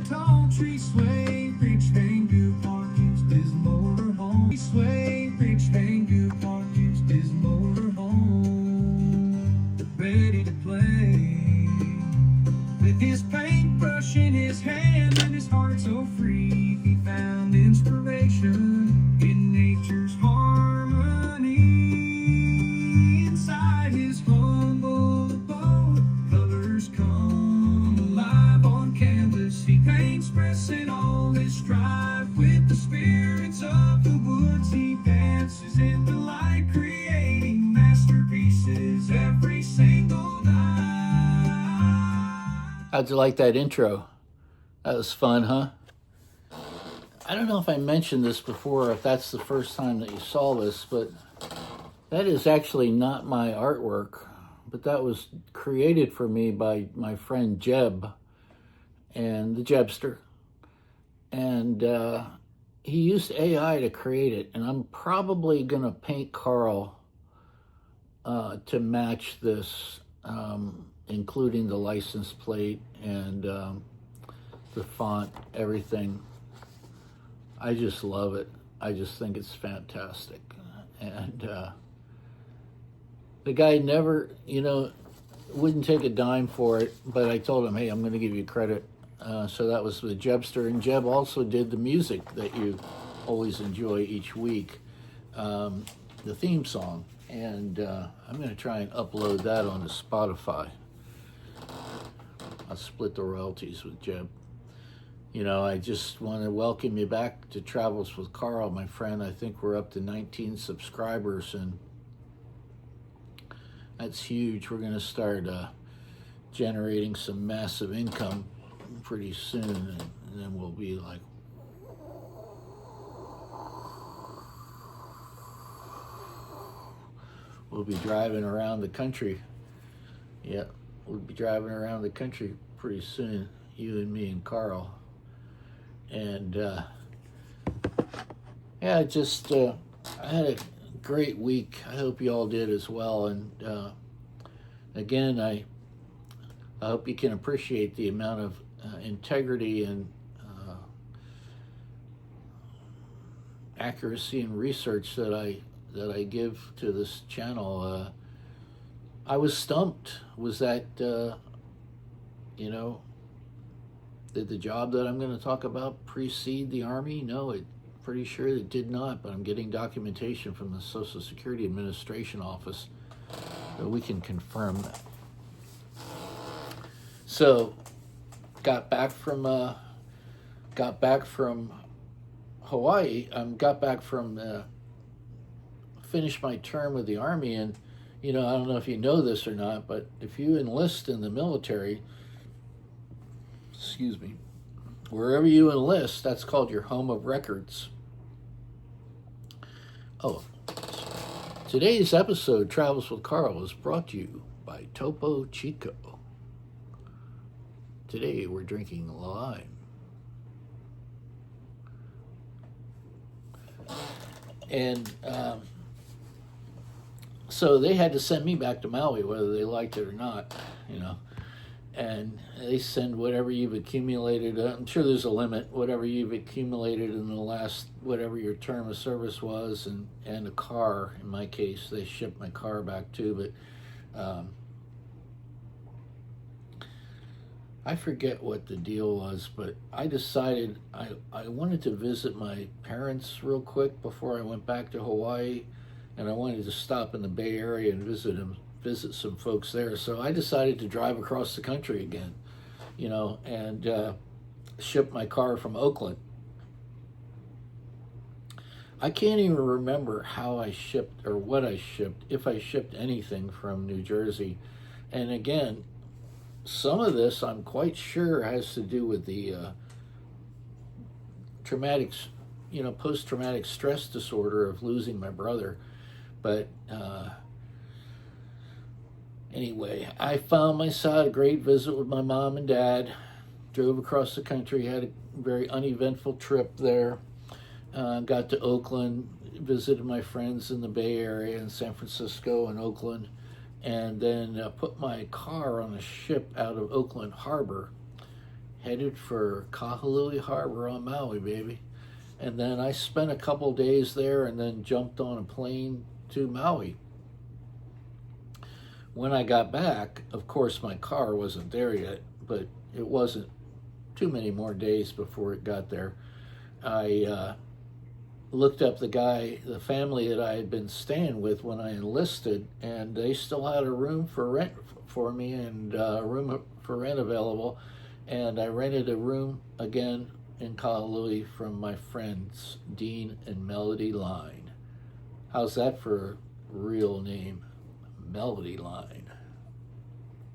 tall trees sway, rich Hangoo Park used his motorhome. Sway, rich Hangoo Park used his motorhome. Ready to play with his paintbrush in his hand and his heart so free. He found inspiration in nature's harmony. Inside his humble abode, colors come alive on canvas. He paints, pressing all his strive with the spirits of the woods. He dances in the light, creating masterpieces every single night. How'd you like that intro? That was fun, huh? I don't know if I mentioned this before, if that's the first time that you saw this, but that is actually not my artwork, but that was created for me by my friend Jeb, and the Jebster. And he used AI to create it, and I'm probably going to paint Carl to match this, including the license plate and the font, everything. I just love it. I just think it's fantastic. And the guy never, wouldn't take a dime for it, but I told him, hey, I'm going to give you credit. So that was the Jebster. And Jeb also did the music that you always enjoy each week, the theme song. And I'm going to try and upload that onto Spotify. I'll split the royalties with Jeb. I just want to welcome you back to Travels with Carl, my friend. I think we're up to 19 subscribers, and that's huge. We're going to start generating some massive income pretty soon, and then we'll be like, we'll be driving around the country. Yeah, we'll be driving around the country pretty soon, you and me and Carl. And I had a great week. I hope you all did as well. And again, I hope you can appreciate the amount of integrity and accuracy and research that I give to this channel. I was stumped. Was that did the job that I'm going to talk about precede the Army? No, pretty sure it did not, but I'm getting documentation from the Social Security Administration office so we can confirm that. So, got back from Hawaii. Finished my term with the Army, and I don't know if you know this or not, but if you enlist in the military, wherever you enlist, that's called your home of records. Oh, today's episode, Travels with Carl, is brought to you by Topo Chico. Today we're drinking lime. And so they had to send me back to Maui, whether they liked it or not, And they send whatever you've accumulated. I'm sure there's a limit, whatever you've accumulated in the last, whatever your term of service was, and a car. In my case, they shipped my car back too, but I forget what the deal was, but I decided I wanted to visit my parents real quick before I went back to Hawaii, and I wanted to stop in the Bay Area and visit some folks there. So I decided to drive across the country again, and ship my car from Oakland. I can't even remember how I shipped or what I shipped, if I shipped anything from New Jersey. And again, some of this I'm quite sure has to do with the post-traumatic stress disorder of losing my brother. But anyway, I found myself a great visit with my mom and dad, drove across the country, had a very uneventful trip there, got to Oakland, visited my friends in the Bay Area in San Francisco and Oakland, and then put my car on a ship out of Oakland Harbor headed for Kahului Harbor on Maui, baby. And then I spent a couple days there and then jumped on a plane to Maui. When I got back, of course, my car wasn't there yet, but it wasn't too many more days before it got there. I looked up the family that I had been staying with when I enlisted, and they still had a room for rent for me and a room for rent available. And I rented a room again in Kahului from my friends Dean and Melody Line. How's that for a real name? Melody Line.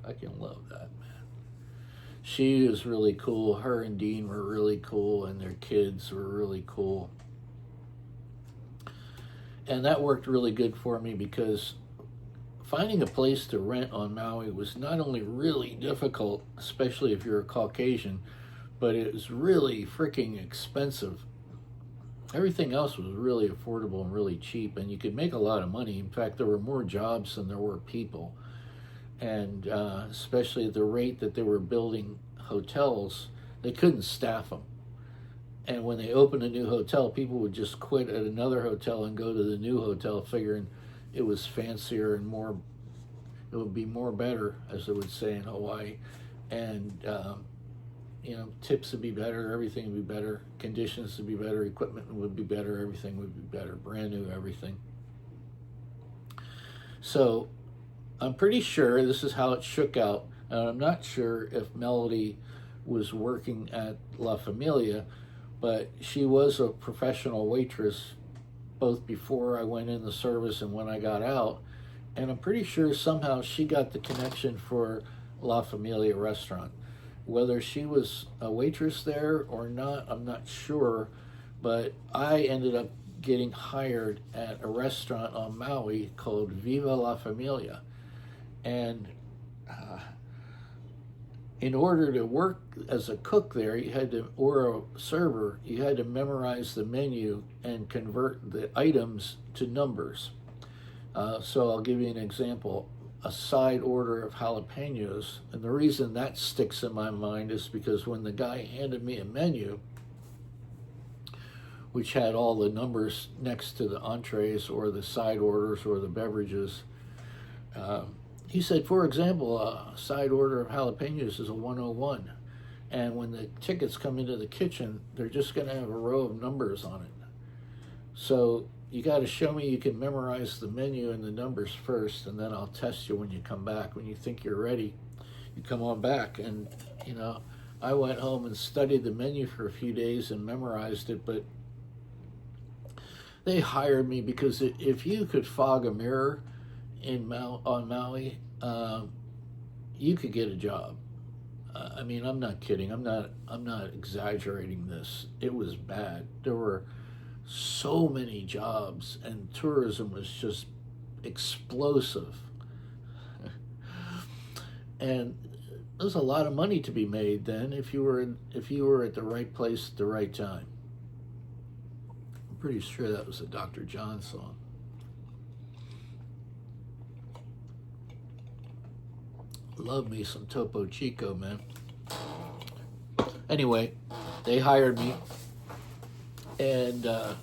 I can love that, man. She was really cool. Her and Dean were really cool, and their kids were really cool. And that worked really good for me because finding a place to rent on Maui was not only really difficult, especially if you're a Caucasian, but it was really freaking expensive. Everything else was really affordable and really cheap, and you could make a lot of money. In fact, there were more jobs than there were people. And especially at the rate that they were building hotels, they couldn't staff them. And when they opened a new hotel, people would just quit at another hotel and go to the new hotel, figuring it was fancier and more, it would be more better, as they would say in Hawaii. And, tips would be better, everything would be better, conditions would be better, equipment would be better, everything would be better, brand new everything. So I'm pretty sure this is how it shook out. And I'm not sure if Melody was working at La Familia, but she was a professional waitress both before I went in the service and when I got out. And I'm pretty sure somehow she got the connection for La Familia restaurant. Whether she was a waitress there or not, I'm not sure, but I ended up getting hired at a restaurant on Maui called Viva La Familia. And in order to work as a cook there, or a server, you had to memorize the menu and convert the items to numbers. So I'll give you an example. A side order of jalapenos, and the reason that sticks in my mind is because when the guy handed me a menu, which had all the numbers next to the entrees or the side orders or the beverages, he said, for example, a side order of jalapenos is a 101. And when the tickets come into the kitchen, they're just going to have a row of numbers on it. So you got to show me you can memorize the menu and the numbers first, and then I'll test you when you come back. When you think you're ready, you come on back. And, I went home and studied the menu for a few days and memorized it, but they hired me because if you could fog a mirror on Maui, you could get a job. I'm not kidding. I'm not exaggerating this. It was bad. There were so many jobs, and tourism was just explosive. And there's a lot of money to be made then if you were at the right place at the right time. I'm pretty sure that was a Dr. John song. Love me some Topo Chico, man. Anyway, they hired me, and I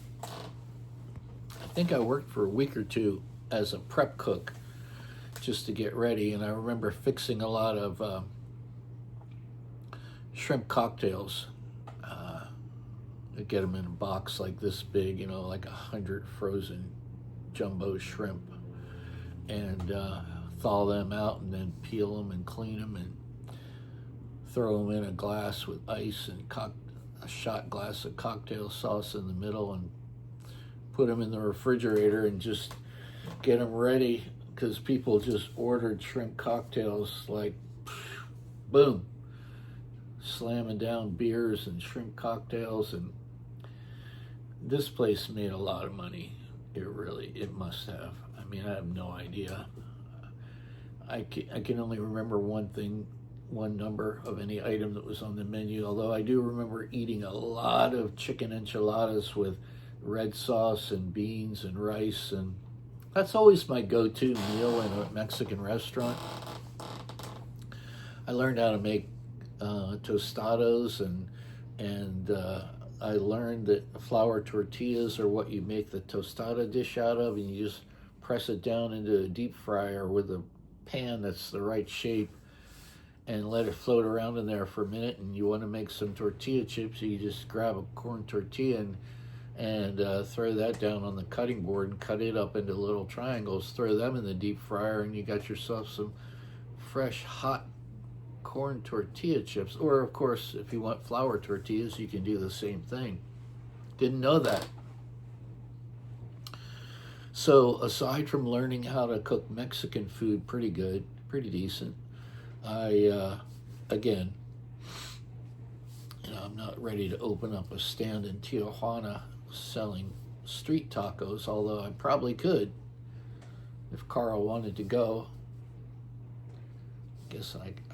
think I worked for a week or two as a prep cook just to get ready. And I remember fixing a lot of shrimp cocktails. I get them in a box like this big, like 100 frozen jumbo shrimp, and thaw them out and then peel them and clean them and throw them in a glass with ice and a shot glass of cocktail sauce in the middle, and put them in the refrigerator and just get them ready, because people just ordered shrimp cocktails like boom, slamming down beers and shrimp cocktails. And this place made a lot of money. It must have. I have no idea. I can only remember one number of any item that was on the menu, although I do remember eating a lot of chicken enchiladas with red sauce and beans and rice, and that's always my go-to meal in a Mexican restaurant. I learned how to make tostados, and I learned that flour tortillas are what you make the tostada dish out of, and you just press it down into a deep fryer with a pan that's the right shape and let it float around in there for a minute. And you want to make some tortilla chips, you just grab a corn tortilla and throw that down on the cutting board and cut it up into little triangles, throw them in the deep fryer, and you got yourself some fresh hot corn tortilla chips. Or of course, if you want flour tortillas, you can do the same thing. Didn't know that. So aside from learning how to cook Mexican food pretty good, pretty decent, I again, I'm not ready to open up a stand in Tijuana selling street tacos, although I probably could if Carl wanted to go.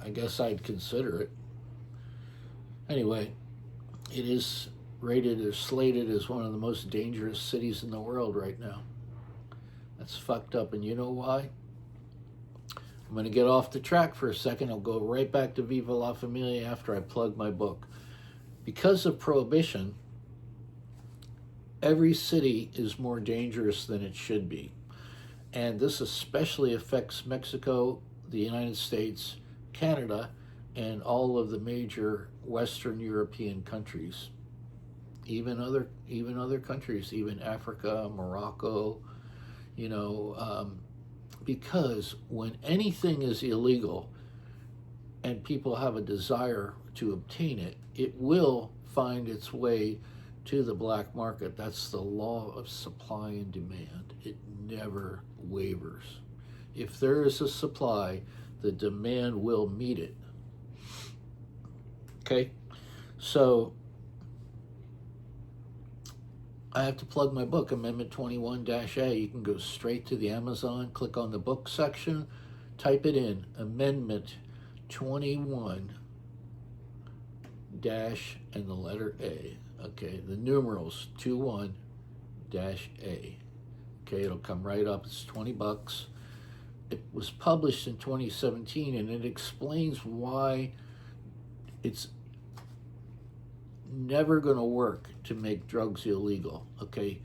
I guess I'd consider it. Anyway, it is rated or slated as one of the most dangerous cities in the world right now. That's fucked up, and you know why? I'm going to get off the track for a second. I'll go right back to Viva la Familia after I plug my book. Because of Prohibition, every city is more dangerous than it should be. And this especially affects Mexico, the United States, Canada, and all of the major Western European countries. Even other countries, even Africa, Morocco, because when anything is illegal and people have a desire to obtain it, it will find its way to the black market. That's the law of supply and demand. It never wavers. If there is a supply, the demand will meet it. Okay? So I have to plug my book, Amendment 21-A. You can go straight to the Amazon, click on the book section, type it in, Amendment 21- and the letter A. Okay, the numerals 21-A. Okay, it'll come right up. It's $20. It was published in 2017, and it explains why it's never going to work to make drugs illegal. Okay,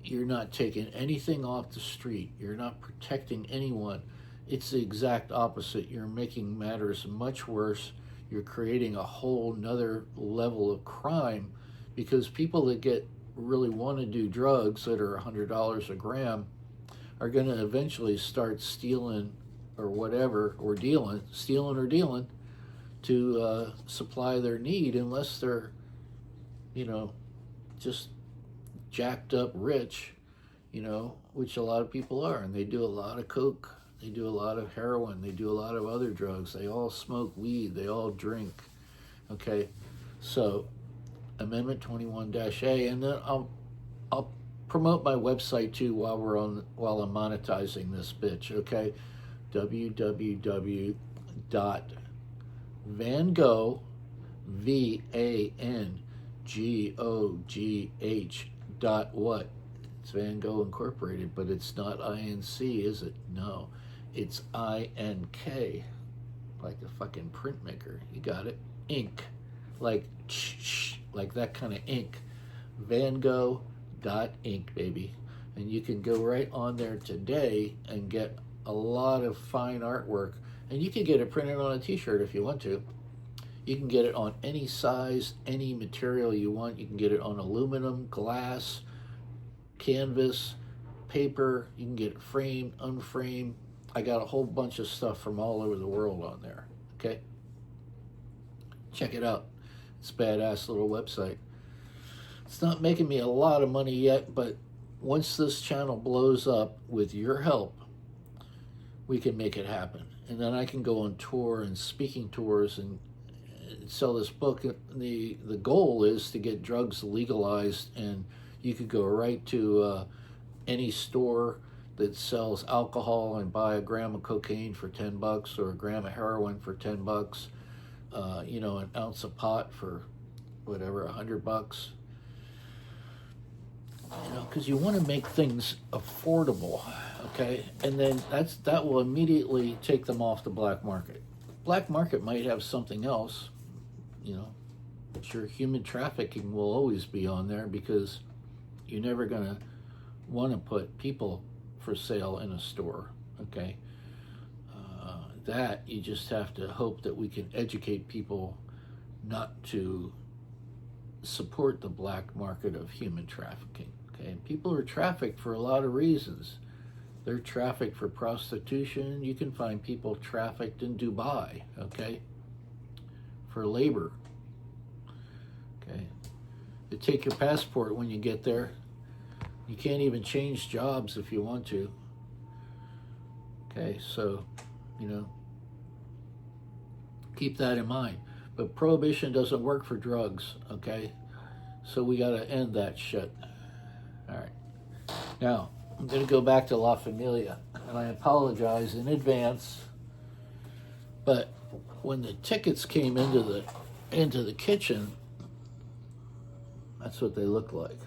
you're not taking anything off the street. You're not protecting anyone. It's the exact opposite. You're making matters much worse. You're creating a whole nother level of crime, because people that really want to do drugs that are $100 a gram are going to eventually start stealing or whatever, or stealing or dealing to supply their need, unless they're, just jacked up rich, which a lot of people are. And they do a lot of coke, they do a lot of heroin, they do a lot of other drugs, they all smoke weed, they all drink. Okay, so Amendment 21-A, and then I'll promote my website too while I'm monetizing this bitch. Okay, www.vangogh, VANGOGH. It's Van Gogh Incorporated, but it's not INC, is it? No, it's INK, like a fucking printmaker. You got it? Ink, like that kind of ink. VanGogh.ink, baby. And you can go right on there today and get a lot of fine artwork. And you can get it printed on a t-shirt if you want to. You can get it on any size, any material you want. You can get it on aluminum, glass, canvas, paper. You can get it framed, unframed. I got a whole bunch of stuff from all over the world on there. Okay? Check it out. It's a badass little website. It's not making me a lot of money yet, but once this channel blows up with your help, we can make it happen. And then I can go on tour and speaking tours and sell this book. The goal is to get drugs legalized, and you could go right to any store that sells alcohol and buy a gram of cocaine for $10 or a gram of heroin for $10, an ounce of pot for whatever, $100. Because you want to make things affordable, okay? And then that will immediately take them off the black market. black market might have something else, you know. Sure, human trafficking will always be on there because you're never going to want to put people for sale in a store, okay? That you just have to hope that we can educate people not to support the black market of human trafficking, okay? And people are trafficked for a lot of reasons. They're trafficked for prostitution. You can find people trafficked in Dubai, okay, for labor, okay? They take your passport when you get there. You can't even change jobs if you want to, okay? So, you know, keep that in mind. But prohibition doesn't work for drugs, okay? So we got to end that shit. All right. Now, I'm going to go back to La Familia, and I apologize in advance. But when the tickets came into the kitchen, that's what they looked like.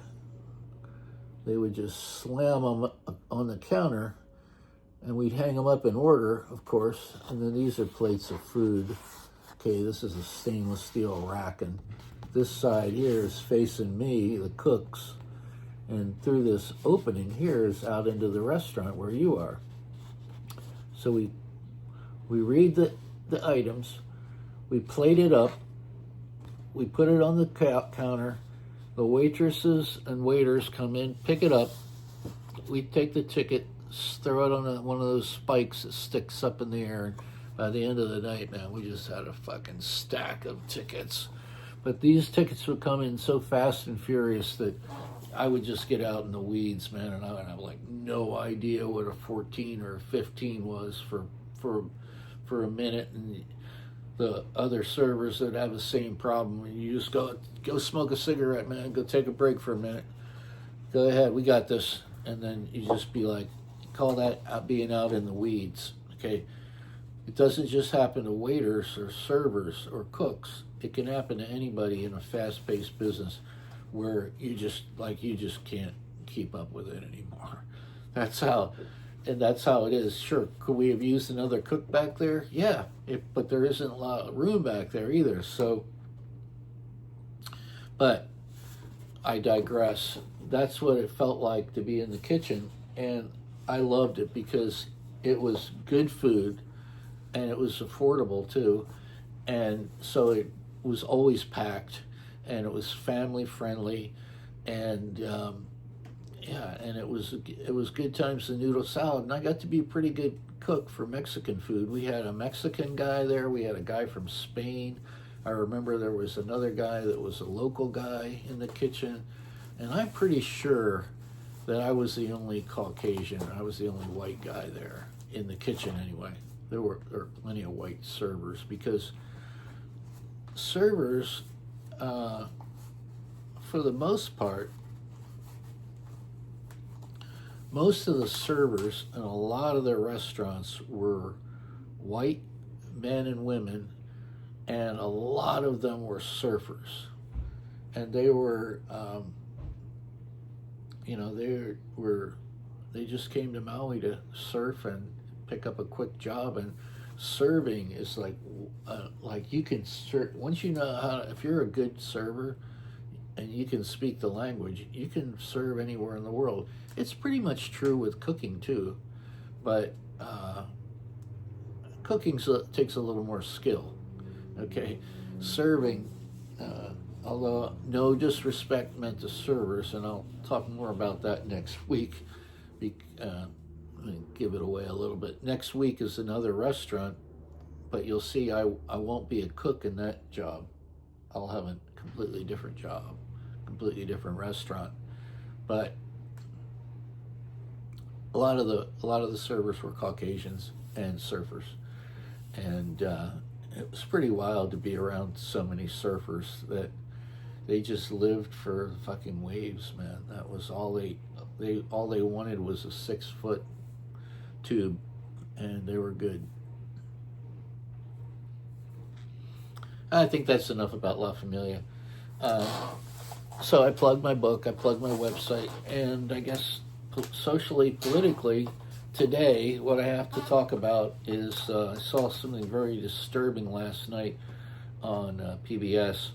They would just slam them on the counter, and we'd hang them up in order, of course. And then these are plates of food. Okay, this is a stainless steel rack, and this side here is facing me, the cooks, and through this opening here is out into the restaurant where you are. So we read the items, we plate it up, we put it on the counter. The waitresses and waiters come in, pick it up. We take the ticket, throw it on one of those spikes that sticks up in the air. And by the end of the night, man, we just had a fucking stack of tickets. But these tickets would come in so fast and furious that I would just get out in the weeds, man, and I would have like no idea what a 14 or a 15 was for a minute. And the other servers that have the same problem, you just go smoke a cigarette, man, go take a break for a minute. Go ahead, we got this. And then you just be like, call that being out in the weeds, okay? It doesn't just happen to waiters or servers or cooks. It can happen to anybody in a fast-paced business where you just can't keep up with it anymore. That's how it is. Sure, could we have used another cook back there? Yeah, but there isn't a lot of room back there either. So, but I digress. That's what it felt like to be in the kitchen, and I loved it because it was good food, and it was affordable too, and so it was always packed, and it was family friendly, and and it was good times. The noodle salad, and I got to be a pretty good cook for Mexican food. We had a Mexican guy there. We had a guy from Spain. I remember there was another guy that was a local guy in the kitchen, and I'm pretty sure that I was the only Caucasian. I was the only white guy there in the kitchen anyway. There were plenty of white servers because servers, for the most part, most of the servers in a lot of their restaurants were white men and women, and a lot of them were surfers. And they were, they just came to Maui to surf and pick up a quick job. And serving is like you can serve, once you know how to, if you're a good server and you can speak the language, you can serve anywhere in the world. It's pretty much true with cooking too, but cooking takes a little more skill, okay? Serving, although no disrespect meant to servers, and I'll talk more about that next week, give it away a little bit. Next week is another restaurant, but you'll see I won't be a cook in that job. I'll have a completely different job, completely different restaurant. But a lot of the servers were Caucasians and surfers, and it was pretty wild to be around so many surfers that they just lived for fucking waves, man. That was all they wanted was a 6-foot tube, and they were good. I think that's enough about La Familia. So I plugged my book, I plugged my website, and I guess socially, politically, today, what I have to talk about is I saw something very disturbing last night on PBS,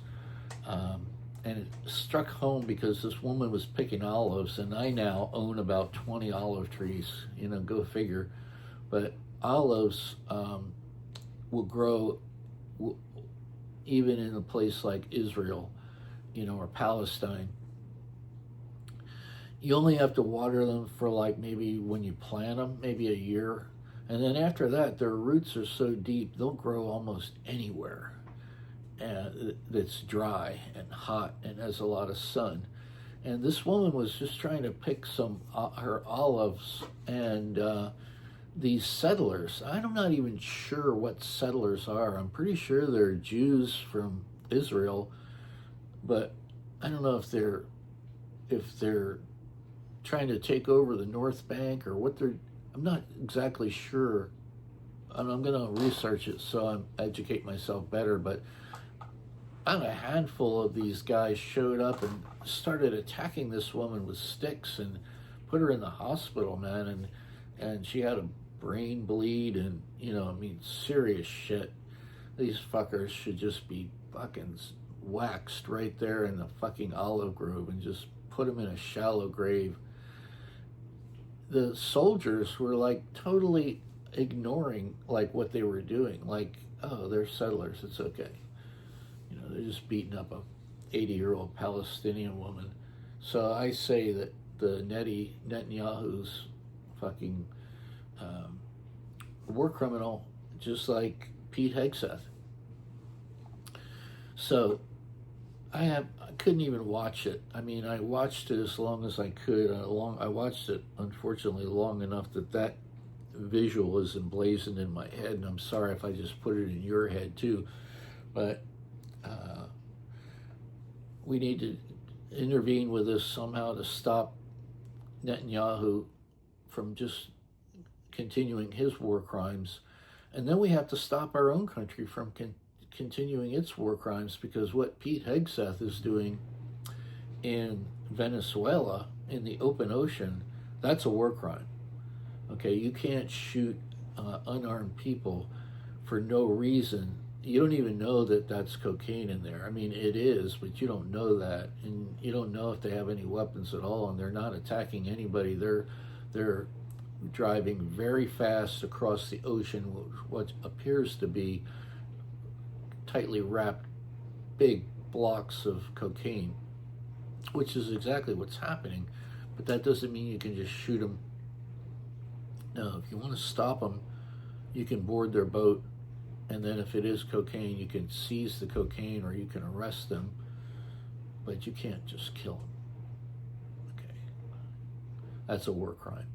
and it struck home because this woman was picking olives, and I now own about 20 olive trees. You know, go figure. But olives will grow even in a place like Israel, you know, or Palestine. You only have to water them for like maybe when you plant them, maybe a year. And then after that, their roots are so deep, they'll grow almost anywhere that's dry and hot and has a lot of sun. And this woman was just trying to pick some her olives, and these settlers, I'm not even sure what settlers are. I'm pretty sure they're Jews from Israel, but I don't know if they're trying to take over the North Bank or what they're. I'm not exactly sure. And I'm going to research it so I educate myself better. But about a handful of these guys showed up and started attacking this woman with sticks and put her in the hospital, man. And she had a brain bleed, and you know, I mean, serious shit. These fuckers should just be fucking waxed right there in the fucking olive grove and just put them in a shallow grave. The soldiers were like totally ignoring like what they were doing. Like, oh, they're settlers, it's okay. You know, they're just beating up a 80-year-old Palestinian woman. So I say that the Netanyahu's fucking war criminal, just like Pete Hegseth. So I couldn't even watch it. I mean, I watched it as long as I could. I watched it, unfortunately, long enough that visual is emblazoned in my head, and I'm sorry if I just put it in your head too. But we need to intervene with this somehow to stop Netanyahu from just continuing his war crimes. And then we have to stop our own country from continuing its war crimes, because what Pete Hegseth is doing in Venezuela in the open ocean, that's a war crime. Okay, you can't shoot unarmed people for no reason. You don't even know that that's cocaine in there. I mean, it is, but you don't know that, and you don't know if they have any weapons at all, and they're not attacking anybody. They're driving very fast across the ocean, what appears to be tightly wrapped big blocks of cocaine, which is exactly what's happening. But that doesn't mean you can just shoot them. No, if you want to stop them, you can board their boat, and then if it is cocaine, you can seize the cocaine or you can arrest them, but you can't just kill them. Okay, that's a war crime.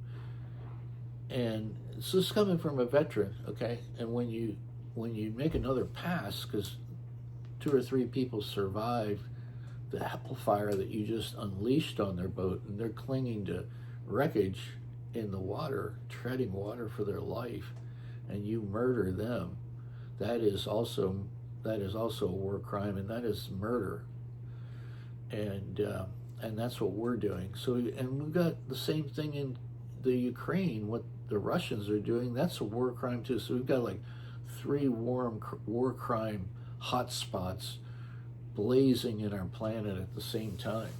And this is coming from a veteran, okay? And when you make another pass, because 2 or 3 people survived the apple fire that you just unleashed on their boat, and they're clinging to wreckage in the water, treading water for their life, and you murder them, that is also a war crime, and that is murder. And that's what we're doing. So, and we've got the same thing in the Ukraine. What the Russians are doing, that's a war crime too. So we've got like 3 war crime hotspots blazing in our planet at the same time.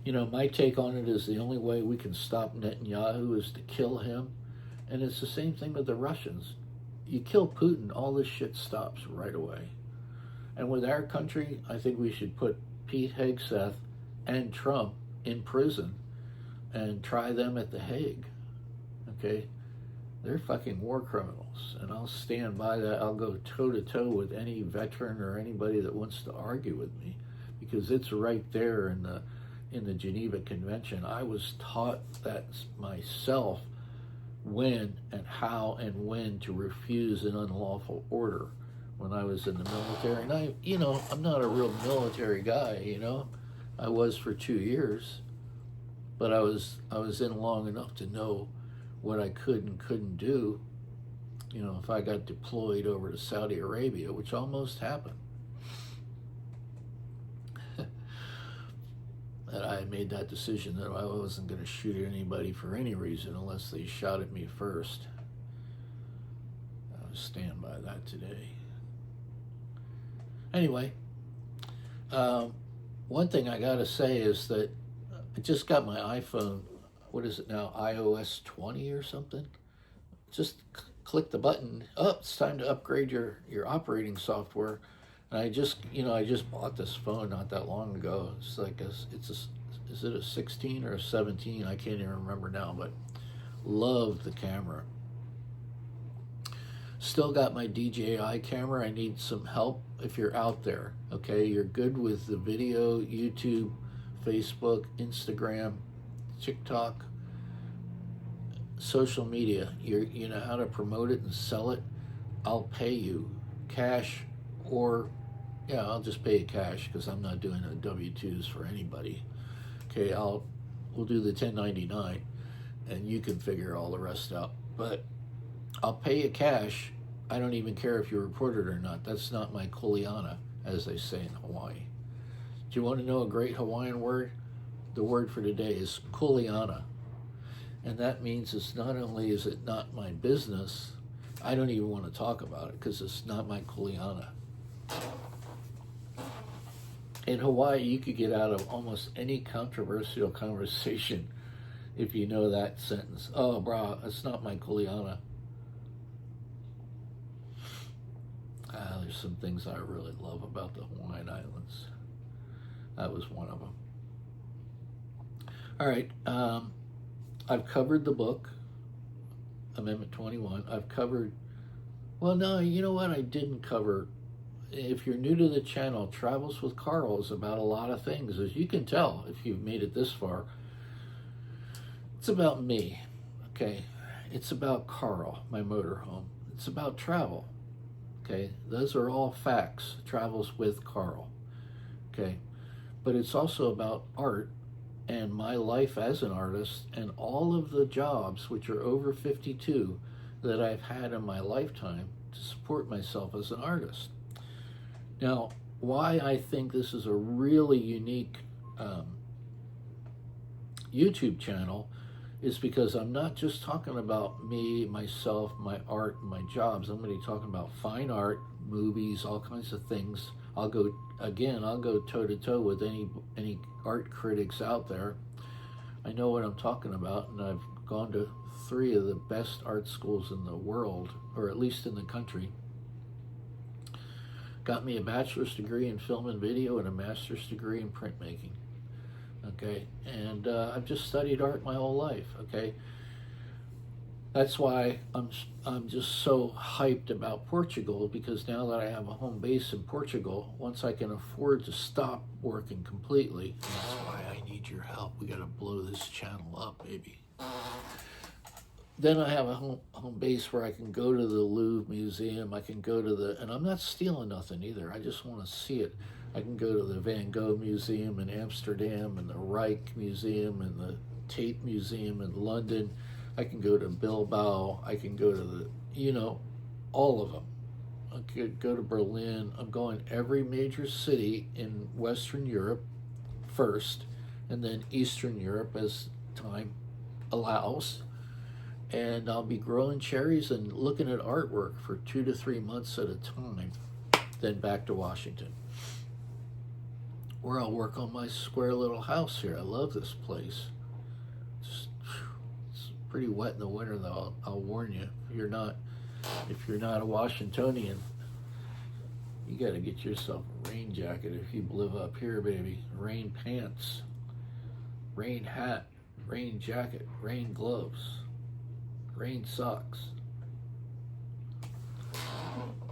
You know, my take on it is the only way we can stop Netanyahu is to kill him. And it's the same thing with the Russians. You kill Putin, all this shit stops right away. And with our country, I think we should put Pete Hegseth and Trump in prison and try them at The Hague. Okay? They're fucking war criminals. And I'll stand by that. I'll go toe-to-toe with any veteran or anybody that wants to argue with me, because it's right there in the Geneva Convention. I was taught that myself, when and how and when to refuse an unlawful order when I was in the military. And I'm not a real military guy, I was for 2 years, but I was in long enough to know what I could and couldn't do, if I got deployed over to Saudi Arabia, which almost happened. that I made that decision that I wasn't going to shoot at anybody for any reason unless they shot at me first. I stand by that today. Anyway, one thing I got to say is that I just got my iPhone, what is it now, iOS 20 or something? Just click the button, it's time to upgrade your operating software. And I just bought this phone not that long ago. It's like is it a 16 or a 17? I can't even remember now, but love the camera. Still got my DJI camera. I need some help if you're out there. Okay, you're good with the video, YouTube, Facebook, Instagram, TikTok, social media. You know how to promote it and sell it. I'll pay you cash, or yeah, I'll just pay you cash because I'm not doing a W-2s for anybody. Okay, we'll do the 1099 and you can figure all the rest out. But I'll pay you cash. I don't even care if you report it or not. That's not my kuleana, as they say in Hawaii. Do you want to know a great Hawaiian word? The word for today is kuleana. And that means it's not only is it not my business, I don't even want to talk about it because it's not my kuleana. In Hawaii, you could get out of almost any controversial conversation if you know that sentence. Oh, brah, it's not my kuleana. There's some things I really love about the Hawaiian Islands. That was one of them. All right, I've covered the book, Amendment 21. I've covered, well, no, you know what I didn't cover? If you're new to the channel, Travels with Carl is about a lot of things. As you can tell, if you've made it this far, it's about me, okay? It's about Carl, my motorhome. It's about travel, okay? Those are all facts, Travels with Carl, okay? But it's also about art and my life as an artist and all of the jobs, which are over 52, that I've had in my lifetime to support myself as an artist. Now, why I think this is a really unique YouTube channel is because I'm not just talking about me, myself, my art, and my jobs. I'm going to be talking about fine art, movies, all kinds of things. I'll go toe-to-toe with any art critics out there. I know what I'm talking about, and I've gone to 3 of the best art schools in the world, or at least in the country. Got me a bachelor's degree in film and video and a master's degree in printmaking. Okay, and I've just studied art my whole life. Okay, that's why I'm just so hyped about Portugal, because now that I have a home base in Portugal, once I can afford to stop working completely, that's why I need your help. We got to blow this channel up, baby. Then I have a home base where I can go to the Louvre Museum. I can go to and I'm not stealing nothing either. I just want to see it. I can go to the Van Gogh Museum in Amsterdam and the Reich Museum and the Tate Museum in London. I can go to Bilbao. I can go to all of them. I could go to Berlin. I'm going every major city in Western Europe first, and then Eastern Europe as time allows. And I'll be growing cherries and looking at artwork for 2 to 3 months at a time, then back to Washington, where I'll work on my square little house here. I love this place. It's pretty wet in the winter, though. I'll warn you. If you're not a Washingtonian, you got to get yourself a rain jacket if you live up here, baby. Rain pants, rain hat, rain jacket, rain gloves, rain socks.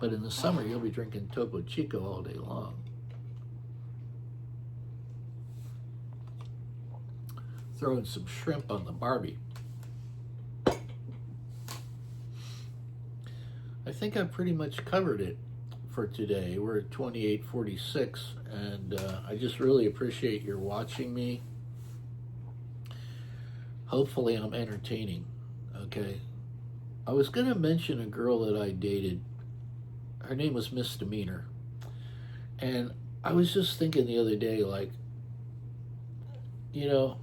But in the summer, you'll be drinking Topo Chico all day long. Throwing some shrimp on the Barbie. I think I've pretty much covered it for today. We're at 28:46, and I just really appreciate your watching me. Hopefully I'm entertaining. Okay, I was going to mention a girl that I dated. Her name was Misdemeanor. And I was just thinking the other day, like, You know,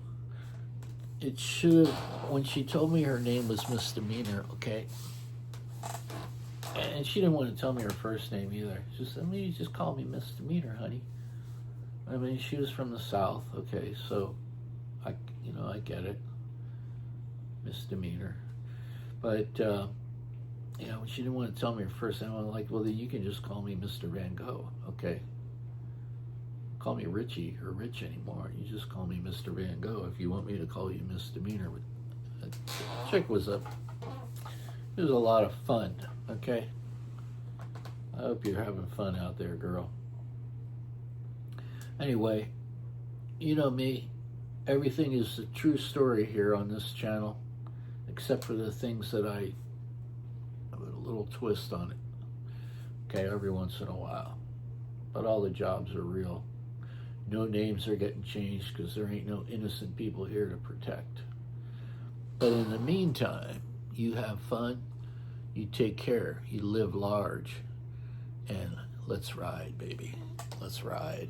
it should have, when she told me her name was Misdemeanor, okay? And she didn't want to tell me her first name either. She said, "I mean, you just call me Misdemeanor, honey." I mean, she was from the South, okay, so I get it. Misdemeanor. But, when she didn't want to tell me her first name, I'm like, well, then you can just call me Mr. Van Gogh, okay? Call me Richie or Rich anymore. You just call me Mr. Van Gogh if you want me to call you Misdemeanor. But the chick was it was a lot of fun, okay? I hope you're having fun out there, girl. Anyway, you know me, everything is a true story here on this channel, except for the things that I have a little twist on it, okay, every once in a while. But all the jobs are real. No names are getting changed because there ain't no innocent people here to protect. But in the meantime, you have fun, you take care, you live large, and let's ride, baby. Let's ride.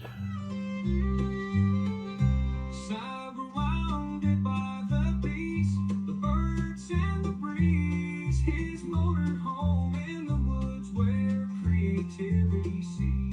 Surrounded by the beast, the birds and the breeze, his motor home in the woods where creativity sees.